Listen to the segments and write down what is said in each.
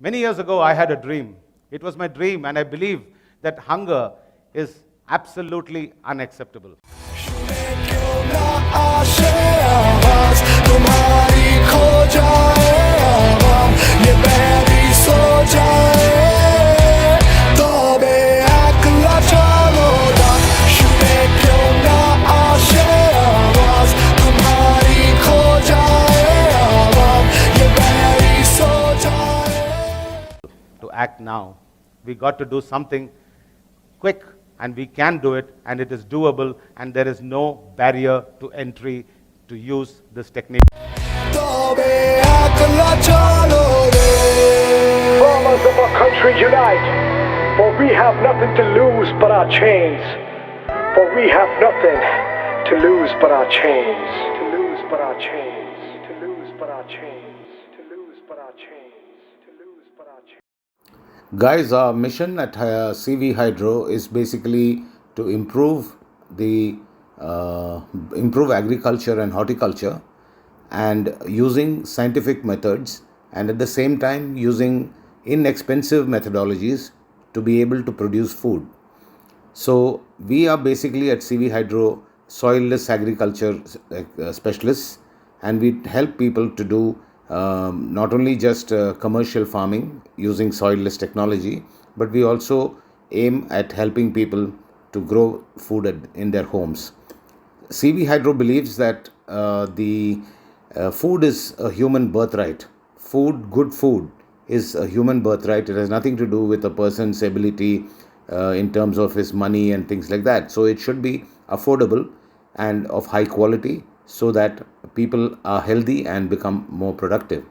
Many years ago, I had a dream. It was my dream, and I believe that hunger is absolutely unacceptable. To act now, we got to do something quick, and we can do it, and it is doable, and there is no barrier to entry to use this technique. Farmers of our country unite, for we have nothing to lose but our chains. For we have nothing to lose but our chains. To lose but our chains. To lose but our chains. To lose but our chains. To lose but our chains. Guys, our mission at CV Hydro is basically to improve agriculture and horticulture, and using scientific methods, and at the same time using inexpensive methodologies to be able to produce food. So we are basically at CV Hydro soilless agriculture specialists, and we help people to do not only just commercial farming using soilless technology, but we also aim at helping people to grow food in their homes. CV Hydro believes that the food is a human birthright. Good food is a human birthright. It has nothing to do with a person's ability in terms of his money and things like that. So it should be affordable and of high quality, so that people are healthy and become more productive.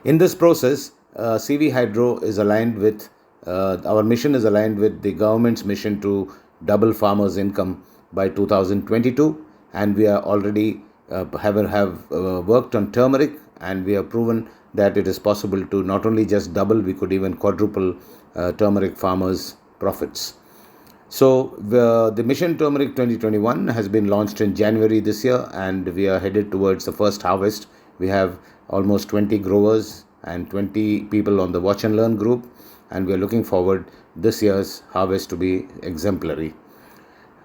In this process, CV Hydro is aligned with, our mission is aligned with the government's mission to double farmers' income by 2022, and we are already have worked on turmeric, and we have proven that it is possible to not only just double, we could even quadruple turmeric farmers' profits. So the Mission Turmeric 2021 has been launched in January this year, and we are headed towards the first harvest. We have almost 20 growers and 20 people on the Watch and Learn group, and we are looking forward this year's harvest to be exemplary.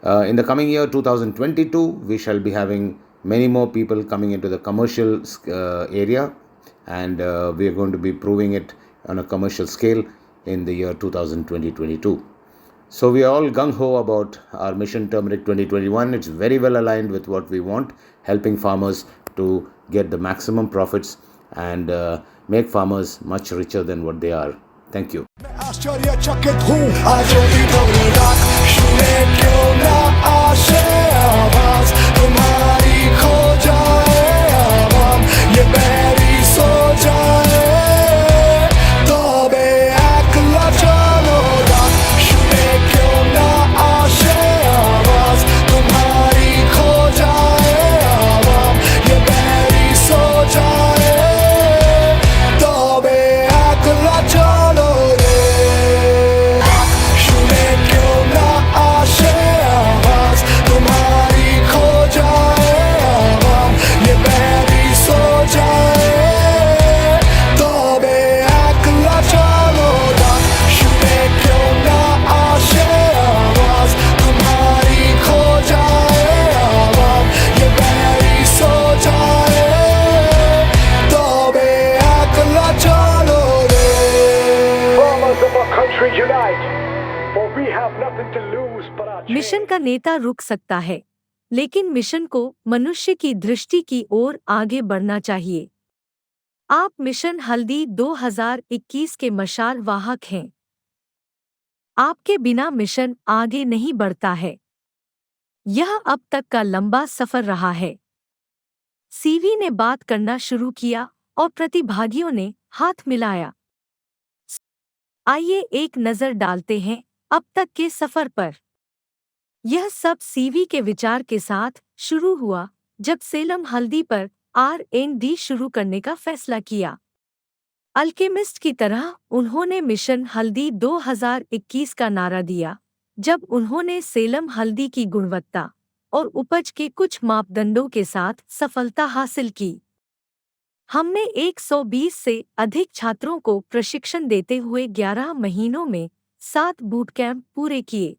In the coming year 2022, we shall be having many more people coming into the commercial area, and we are going to be proving it on a commercial scale in the year 2022. So we are all gung-ho about our Mission Turmeric 2021. It's very well aligned with what we want, helping farmers to get the maximum profits and make farmers much richer than what they are. Thank you. Mission का नेता रुक सकता है, लेकिन mission को मनुष्य की दृष्टि की ओर आगे बढ़ना चाहिए। आप मिशन हल्दी 2021 के मशाल वाहक हैं। आपके बिना मिशन आगे नहीं बढ़ता है। यह अब तक का लंबा सफर रहा है। सीवी ने बात करना शुरू किया और प्रतिभागियों ने हाथ मिलाया। आइए एक नजर डालते हैं अब तक के सफर पर। यह सब सीवी के विचार के साथ शुरू हुआ जब सेलम हल्दी पर R&D शुरू करने का फैसला किया। अल्केमिस्ट की तरह उन्होंने मिशन हल्दी 2021 का नारा दिया जब उन्होंने सेलम हल्दी की गुणवत्ता और उपज के कुछ मापदंडों के साथ सफलता हासिल की। हमने 120 से अधिक छात्रों को प्रशिक्षण देते हुए 11 महीनों में 7 बूट कैंप पूरे किए।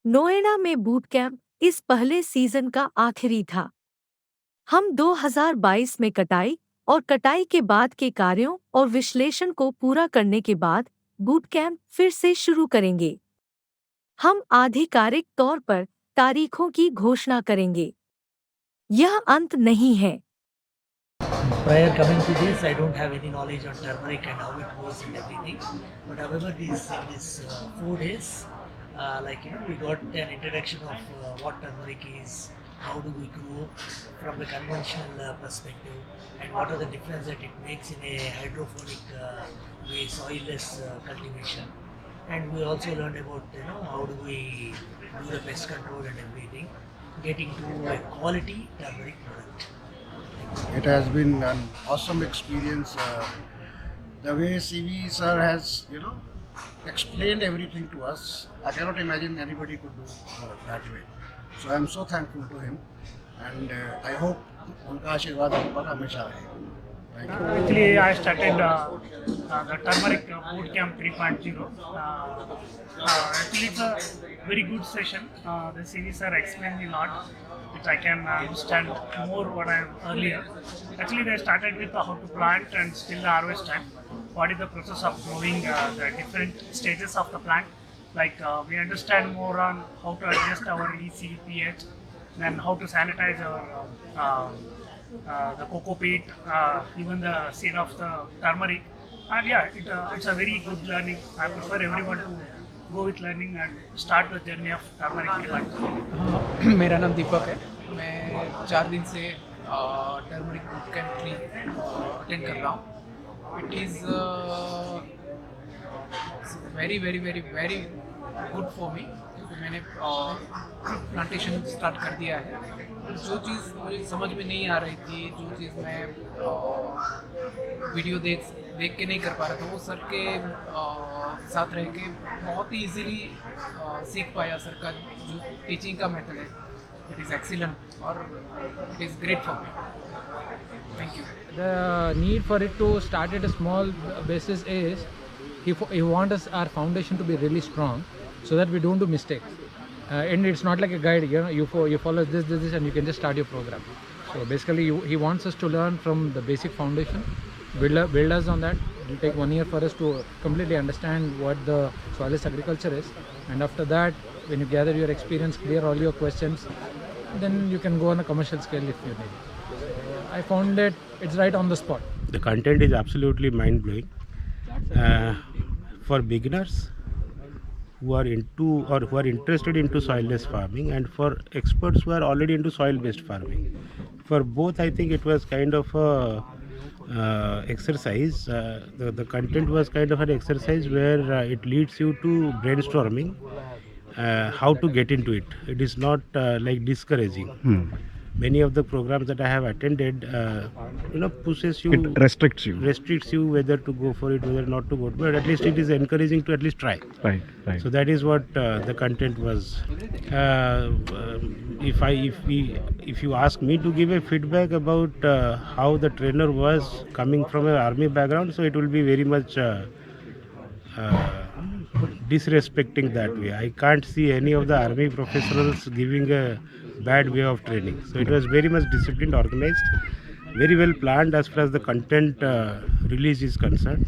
नोएडा में बूट कैंप इस पहले सीजन का आखिरी था। हम 2022 में कटाई और कटाई के बाद के कार्यों और विश्लेषण को पूरा करने के बाद बूट कैंप फिर से शुरू करेंगे। हम आधिकारिक तौर पर तारीखों की घोषणा करेंगे। यह अंत नहीं है। Prior coming to this, I don't have any knowledge on turmeric and how it goes and everything. But however, this food is we got an introduction of what turmeric is, how do we grow from the conventional perspective, and what are the difference that it makes in a hydroponic way, soilless cultivation. And we also learned about how do we do the pest control and everything, getting to a quality turmeric product. It has been an awesome experience. The way CV sir has, explained everything to us, I cannot imagine anybody could do that way. So I am so thankful to him, and I hope उनका आशीर्वाद हम पर हमेशा रहे. Thank you. Actually, I started the turmeric boot camp 3.0. Actually, it's a very good session. The series are explained a lot, which I can understand more what I earlier. Actually, they started with how to plant and still the harvest time. What is the process of growing the different stages of the plant? Like we understand more on how to adjust our EC, pH, then how to sanitize our the cocoa peat, even the seed of the turmeric. And yeah, it's a very good learning. I prefer everyone to go with learning and start the journey of turmeric plant. मेरा नाम दीपक है। मैं 4 दिन से turmeric boot camp 3 attend कर रहा हूँ। It is very very very very good for me, क्योंकि मैंने प्लांटेशन स्टार्ट कर दिया है। जो चीज़ मुझे समझ में नहीं आ रही थी, जो चीज़ मैं वीडियो देख के नहीं कर पा रहा था, वो सर के साथ रह के बहुत ही इजीली सीख पाया। सर का जो टीचिंग का मेथड है, इट इज़ एक्सीलेंट और it is great for me. Thank you. The need for it to start at a small basis is he wants us, our foundation to be really strong so that we don't do mistakes. And it's not like a guide, you follow this and you can just start your program. So basically he wants us to learn from the basic foundation, build us on that. It will take 1 year for us to completely understand what the soilless agriculture is, and after that, when you gather your experience, clear all your questions, then you can go on a commercial scale if you need. I found that it's right on the spot. The content is absolutely mind-blowing. For beginners who are into or who are interested into soilless farming, and for experts who are already into soil-based farming. For both, I think it was kind of a exercise. The content was kind of an exercise where it leads you to brainstorming how to get into it. It is not like discouraging. Many of the programs that I have attended, pushes you. It restricts you. Restricts you whether to go for it, whether not to go. But at least it is encouraging to at least try. Right. So that is what the content was. If you ask me to give a feedback about how the trainer was coming from an army background, so it will be very much disrespecting that way. I can't see any of the army professionals giving a bad way of training. So it was very much disciplined, organized, very well planned as far as the content release is concerned.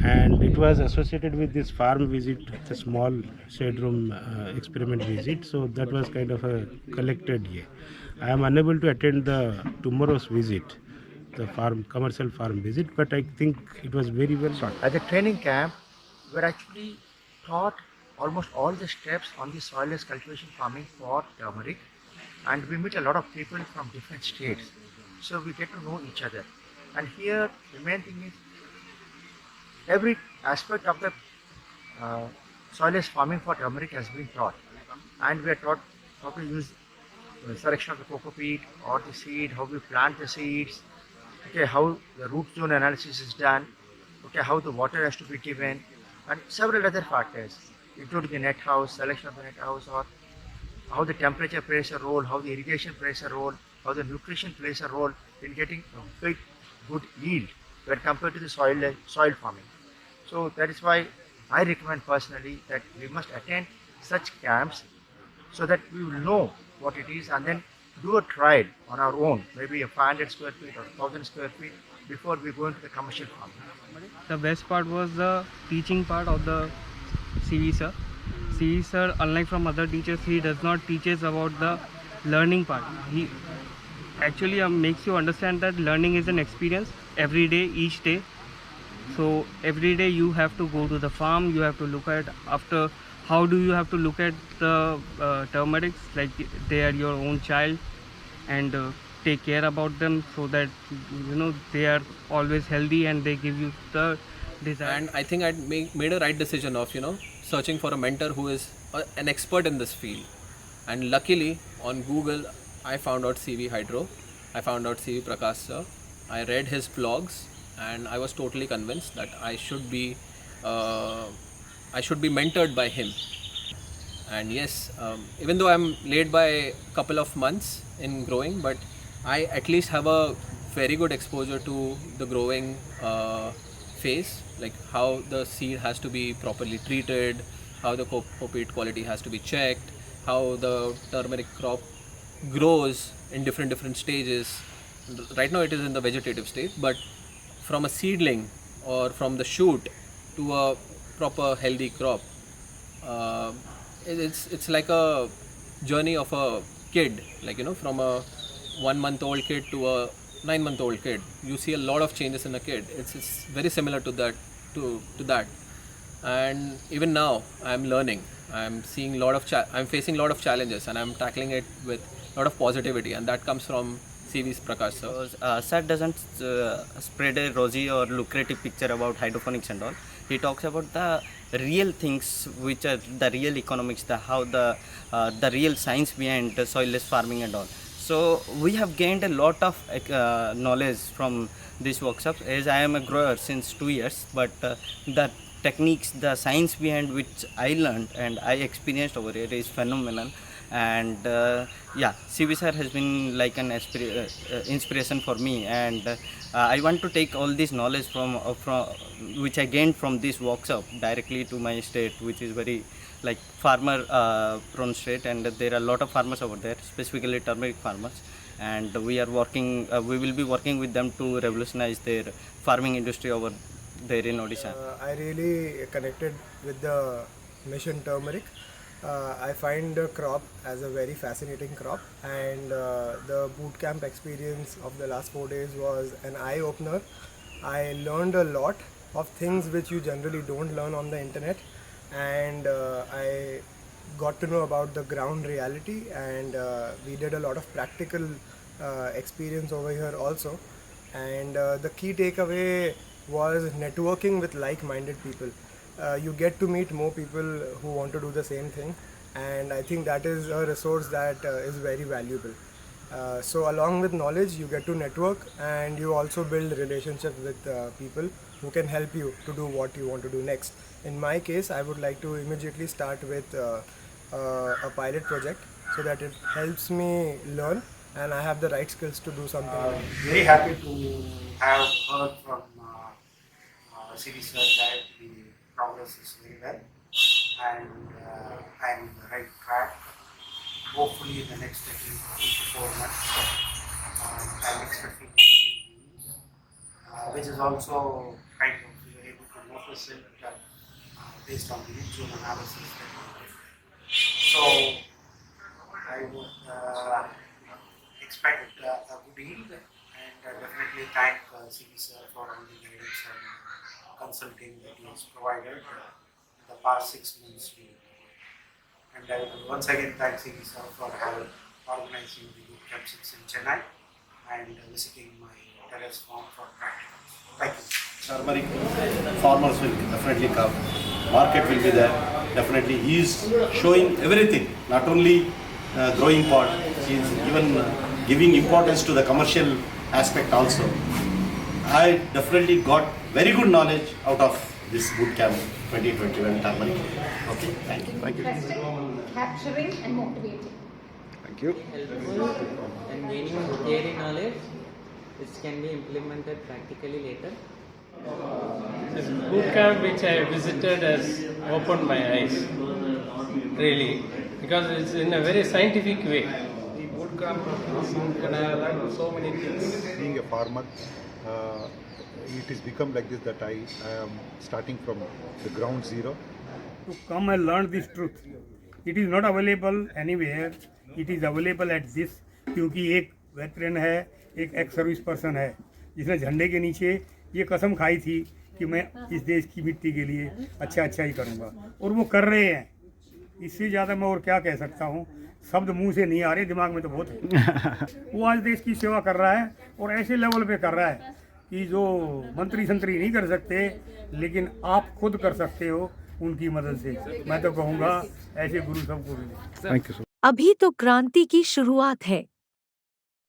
And it was associated with this farm visit, the small shade room experiment visit. So that was kind of a collected year. I am unable to attend the tomorrow's visit, the commercial farm visit, but I think it was very well done. At the training camp, we were actually taught almost all the steps on the soilless cultivation farming for turmeric, and we meet a lot of people from different states, so we get to know each other. And here the main thing is every aspect of the soilless farming for turmeric has been taught, and we are taught how to use the selection of the cocoa peat or the seed, how we plant the seeds, how the root zone analysis is done, how the water has to be given, and several other factors, including the net house, selection of the net house, or how the temperature plays a role, how the irrigation plays a role, how the nutrition plays a role in getting a big good yield when compared to the soil farming. So that is why I recommend personally that we must attend such camps so that we will know what it is and then do a trial on our own, maybe a 500 square feet or 1000 square feet before we go into the commercial farming. The best part was the teaching part of the CV sir. CV sir, unlike from other teachers, he does not teach us about the learning part. He actually makes you understand that learning is an experience every day, each day. So every day you have to go to the farm, you have to look at after how do you have to look at the turmerics like they are your own child, and take care about them so that they are always healthy and they give you the desire. And I think I made a right decision of searching for a mentor who is an expert in this field. And luckily on Google I found out CV Hydro, I found out CV Prakash sir, I read his blogs, and I was totally convinced that I should be mentored by him. And yes, even though I'm late by a couple of months in growing, but I at least have a very good exposure to the growing phase, like how the seed has to be properly treated, how the copied quality has to be checked, how the turmeric crop grows in different stages. Right now it is in the vegetative state, but from a seedling or from the shoot to a proper healthy crop, it's like a journey of a kid, like from a 1 month old kid to a 9 month old kid. You see a lot of changes in a kid. It's very similar to that. And even now I'm learning, I'm seeing I'm facing a lot of challenges, and I'm tackling it with a lot of positivity, and that comes from CV's Prakash sir. Sir doesn't spread a rosy or lucrative picture about hydroponics and all. He talks about the real things, which are the real economics, the real science behind the soilless farming and all. So we have gained a lot of knowledge from these workshops, as I am a grower since 2 years, but the techniques, the science behind which I learned and I experienced over here is phenomenal. And CV sir has been like an inspiration for me, and I want to take all this knowledge from which I gained from this workshop directly to my state, which is very like farmer prone state, and there are a lot of farmers over there, specifically turmeric farmers, and we will be working with them to revolutionize their farming industry over there in Odisha. I really connected with the Mission Turmeric. I find the crop as a very fascinating crop, and the boot camp experience of the last 4 days was an eye-opener. I learned a lot of things which you generally don't learn on the internet, and I got to know about the ground reality, and we did a lot of practical experience over here also. And the key takeaway was networking with like-minded people. You get to meet more people who want to do the same thing, and I think that is a resource that is very valuable. So along with knowledge, you get to network, and you also build relationships with people who can help you to do what you want to do next. In my case, I would like to immediately start with a pilot project so that it helps me learn and I have the right skills to do something. Very happy to have heard from CV sir that the progress is very well, and I'm on the right track. Hopefully in the next 4 months, I'm expecting which is also kind of able to notice it based on the visual analysis that we did. So I would expect a good yield, and definitely thank CV sir for all the guidance and consulting that he has provided in the past 6 months. And I will once again thank CV sir for organizing the boot camps in Chennai and visiting my terrace farm for practicals. Thank you. Turmeric farmers will definitely come. Market will be there. Definitely, he is showing everything. Not only growing part, he is even giving importance to the commercial aspect also. I definitely got very good knowledge out of this boot camp 2021 turmeric. Okay, thank you. Thank you. Capturing and motivating. Thank you. Helpful and gaining daily knowledge which can be implemented practically later? This boot camp which I visited has opened my eyes, really, because it's in a very scientific way. The boot camp was awesome and I learned so many things. Being a farmer, it has become like this that I am starting from the ground zero. To come and learn this truth. It is not available anywhere. It is available at this, क्योंकि एक veteran है, एक ex service person है, जिसने झंडे के नीचे ये कसम खाई थी कि मैं इस देश की मिट्टी के लिए अच्छा ही करूँगा, और वो कर रहे हैं। इससे ज़्यादा मैं और क्या कह सकता हूँ, शब्द मुंह से नहीं आ रहे, दिमाग में तो बहुत है। वो आज देश की सेवा कर रहा है और ऐसे लेवल पे कर रहा है कि जो मंत्री संतरी नहीं कर सकते, लेकिन आप खुद कर सकते हो उनकी मदद से। मैं तो कहूँगा ऐसे गुरु सबको मिले। Thank you. अभी तो क्रांति की शुरुआत है।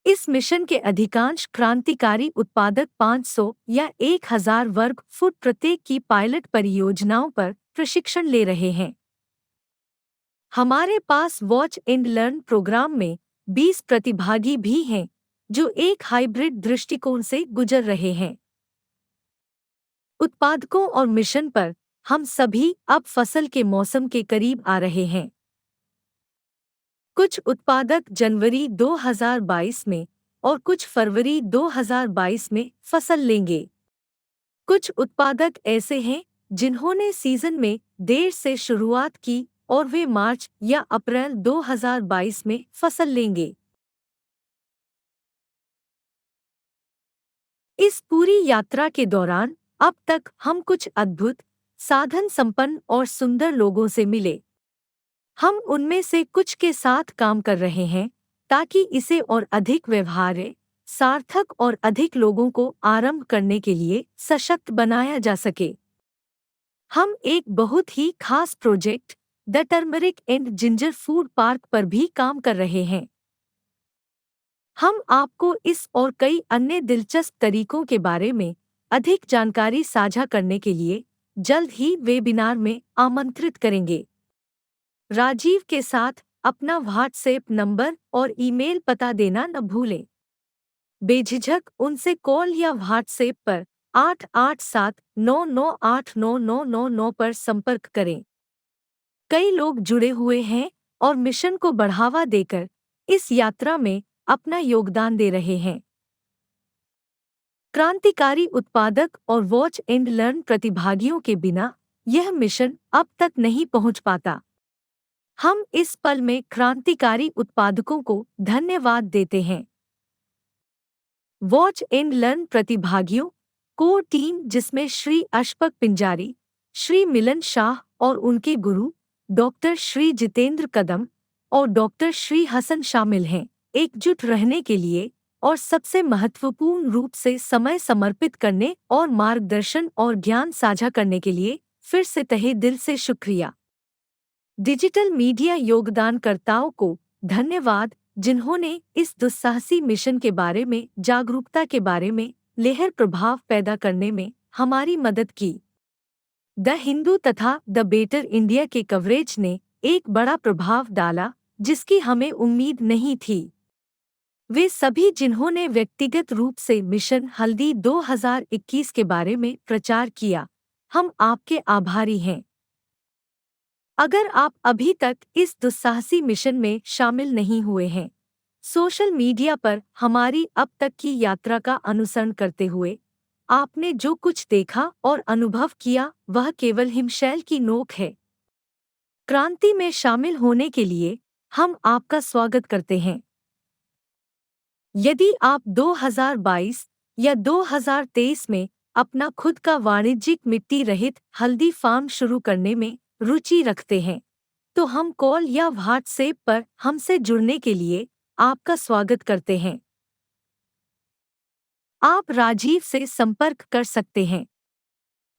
इस मिशन के अधिकांश क्रांतिकारी उत्पादक 500 या 1000 वर्ग फुट प्रत्येक की पायलट परियोजनाओं पर प्रशिक्षण ले रहे हैं। हमारे पास वॉच एंड लर्न प्रोग्राम में 20 प्रतिभागी भी हैं, जो एक हाइब्रिड दृष्टिकोण से गुजर रहे हैं। उत्पादकों और मिशन पर हम सभी अब फसल के मौसम के करीब आ रहे हैं। कुछ उत्पादक जनवरी 2022 में और कुछ फरवरी 2022 में फसल लेंगे। कुछ उत्पादक ऐसे हैं जिन्होंने सीजन में देर से शुरुआत की और वे मार्च या अप्रैल 2022 में फसल लेंगे। इस पूरी यात्रा के दौरान अब तक हम कुछ अद्भुत, साधन संपन्न और सुंदर लोगों से मिले। हम उनमें से कुछ के साथ काम कर रहे हैं ताकि इसे और अधिक व्यवहार्य, सार्थक और अधिक लोगों को आरंभ करने के लिए सशक्त बनाया जा सके। हम एक बहुत ही खास project the turmeric and ginger food park पर भी काम कर रहे हैं। हम आपको इस और कई अन्य दिलचस्प तरीकों के बारे में अधिक जानकारी साझा करने के लिए जल्द ही वेबिनार में आमंत्रित करेंगे। राजीव के साथ अपना व्हाट्सएप नंबर और ईमेल पता देना न भूलें। बेझिझक उनसे कॉल या व्हाट्सएप पर 8879989999 पर संपर्क करें। कई लोग जुड़े हुए हैं और मिशन को बढ़ावा देकर इस यात्रा में अपना योगदान दे रहे हैं। क्रांतिकारी उत्पादक और वॉच एंड लर्न प्रतिभागियों के बिना यह मिशन अब तक नहीं पहुंच पाता। हम इस पल में क्रांतिकारी उत्पादकों को धन्यवाद देते हैं। वॉच एंड लर्न प्रतिभागियों कोर टीम, जिसमें श्री अशफक पिंजारी, श्री मिलन शाह और उनके गुरु डॉक्टर श्री जितेंद्र कदम और डॉक्टर श्री हसन शामिल हैं, एकजुट रहने के लिए और सबसे महत्वपूर्ण रूप से समय समर्पित करने और मार्गदर्शन और ज्ञान साझा करने के लिए फिर से तहे दिल से शुक्रिया। डिजिटल मीडिया योगदानकर्ताओं को धन्यवाद, जिन्होंने इस दुस्साहसी मिशन के बारे में जागरूकता के बारे में लेहर प्रभाव पैदा करने में हमारी मदद की। द हिंदू तथा द बेटर इंडिया के कवरेज ने एक बड़ा प्रभाव डाला जिसकी हमें उम्मीद नहीं थी। वे सभी जिन्होंने व्यक्तिगत रूप से मिशन हल्दी 2021 के बारे में प्रचार किया, हम आपके आभारी हैं। अगर आप अभी तक इस दुस्साहसी मिशन में शामिल नहीं हुए हैं, सोशल मीडिया पर हमारी अब तक की यात्रा का अनुसरण करते हुए आपने जो कुछ देखा और अनुभव किया वह केवल हिमशैल की नोक है। क्रांति में शामिल होने के लिए हम आपका स्वागत करते हैं। यदि आप 2022 या 2023 में अपना खुद का वाणिज्यिक मिट्टी रहित हल्दी फार्म शुरू करने में रुचि रखते हैं, तो हम कॉल या व्हाट्सएप पर हमसे जुड़ने के लिए आपका स्वागत करते हैं। आप राजीव से संपर्क कर सकते हैं।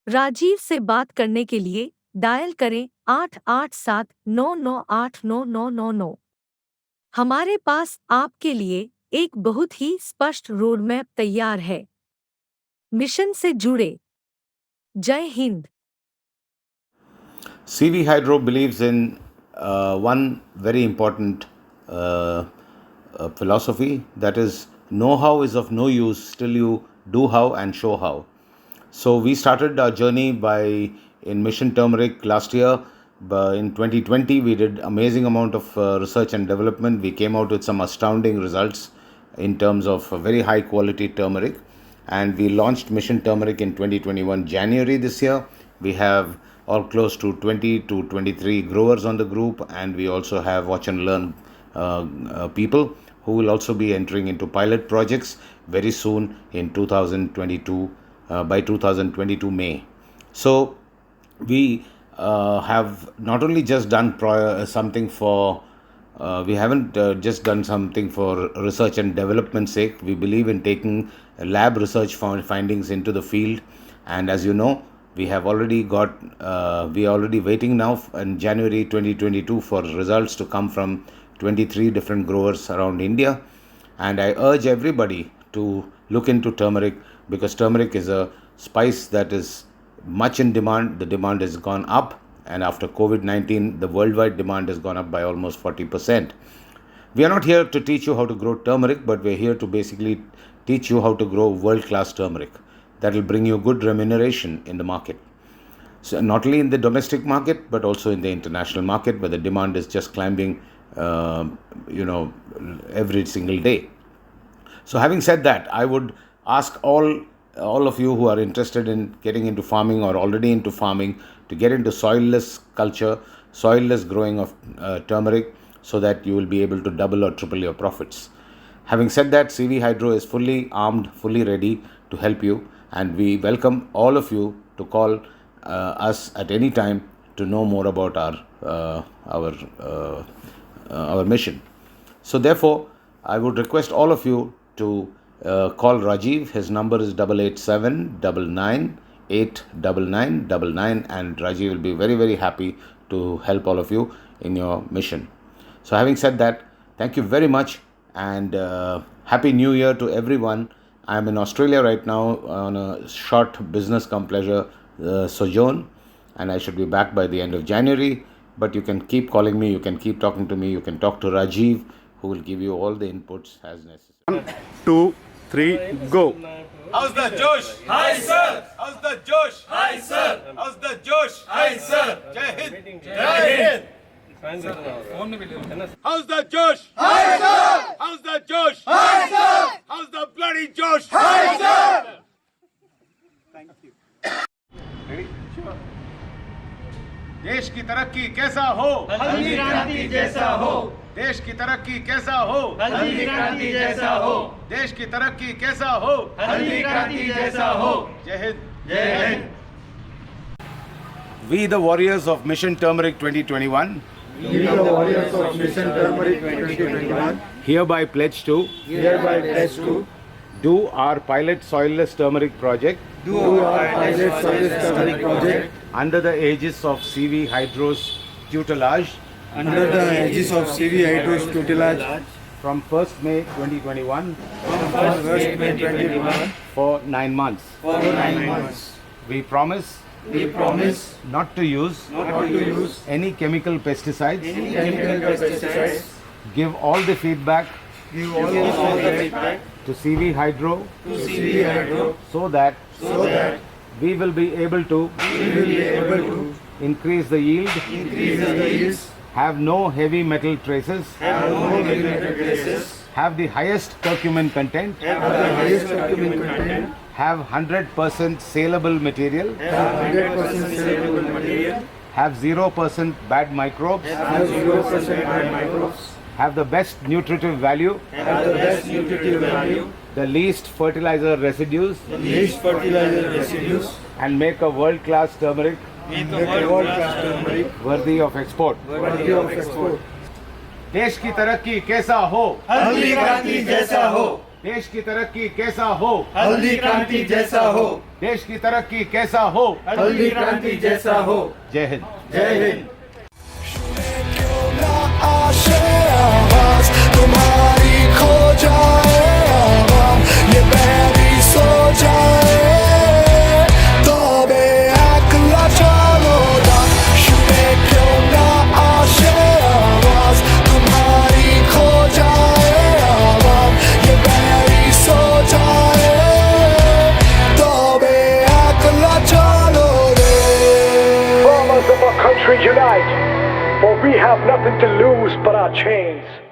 राजीव से बात करने के लिए डायल करें 8879989999। हमारे पास आपके लिए एक बहुत ही स्पष्ट रोडमैप तैयार है। मिशन से जुड़े। जय Hind. CV Hydro believes in one very important philosophy, that is know-how is of no use till you do how and show how. So we started our journey in Mission Turmeric last year. In 2020, we did amazing amount of research and development. We came out with some astounding results in terms of very high quality turmeric, and we launched Mission Turmeric in 2021 January this year. We have all close to 20 to 23 growers on the group, and we also have watch and learn people who will also be entering into pilot projects very soon in 2022, by 2022 May. So we have not only just done something for we haven't just done something for research and development sake. We believe in taking lab research findings into the field, and as you know, we have already got we are already waiting now in January 2022 for results to come from 23 different growers around India. And I urge everybody to look into turmeric, because turmeric is a spice that is much in demand. The demand has gone up, and after COVID-19, the worldwide demand has gone up by almost 40%. We are not here to teach you how to grow turmeric, but we are here to basically teach you how to grow world-class turmeric that will bring you good remuneration in the market. So not only in the domestic market, but also in the international market, where the demand is just climbing every single day. So having said that, I would ask all of you who are interested in getting into farming or already into farming to get into soilless culture, soilless growing of turmeric, so that you will be able to double or triple your profits. Having said that, CV Hydro is fully armed, fully ready to help you, and we welcome all of you to call us at any time to know more about our mission. So therefore, I would request all of you to call Rajiv. His number is 887-99-89999, and Rajiv will be very, very happy to help all of you in your mission. So having said that, thank you very much, and Happy New Year to everyone. I am in Australia right now on a short business come pleasure sojourn, and I should be back by the end of January. But you can keep calling me, you can keep talking to me, you can talk to Rajiv, who will give you all the inputs as necessary. 1, 2, 3, go. How's the Josh? Hi, sir. How's the Josh? Hi, sir. How's the Josh? Hi, sir. Jai Hind. Jai Hind. How's the Josh? Hi, sir. How's the Josh? Hi, sir. How's the bloody Josh? Hi, sir. Thank you. Ready? Sure. देश की तरक्की कैसा हो? हल्दी क्रांति जैसा हो। देश की तरक्की कैसा हो? हल्दी क्रांति जैसा हो। देश की तरक्की कैसा हो? हल्दी क्रांति जैसा हो। जय हिंद। जय Hind. We the warriors of Mission Turmeric 2021. We the warriors of Mission Turmeric 2021. Hereby pledge to. Hereby pledge to. Do our pilot soilless turmeric project. Do our pilot soilless turmeric project. Under the aegis of CV Hydro's tutelage. Under the aegis of CV Hydro's tutelage. From 1st May 2021. From 1st May 2021. For 9 months. For 9 months. We promise. We promise not to use any chemical pesticides. Give all the feedback. To CV Hydro. So that we will be able to increase the yield. Have no heavy metal traces. Have the highest curcumin content. Have 100% saleable material. Have 0% bad microbes. Have the best nutritive value. The least fertilizer residues. And make a world-class turmeric. Worthy of export. देश की तरक्की कैसा हो? हल्दी क्रांति जैसा हो। देश की तरक्की कैसा हो? हल्दी क्रांति जैसा हो। देश की तरक्की कैसा हो? हल्दी क्रांति जैसा हो। जय हिंद। जय हिंद। तुम्हारी खो जाए आवाम, ये पैरी सो जाए तो बेअक्ला चलो ना, शुने क्यों ना आशे आवाज, तुम्हारी खो जाए आवाम, ये पैरी country unite, for we have nothing to lose but our chains.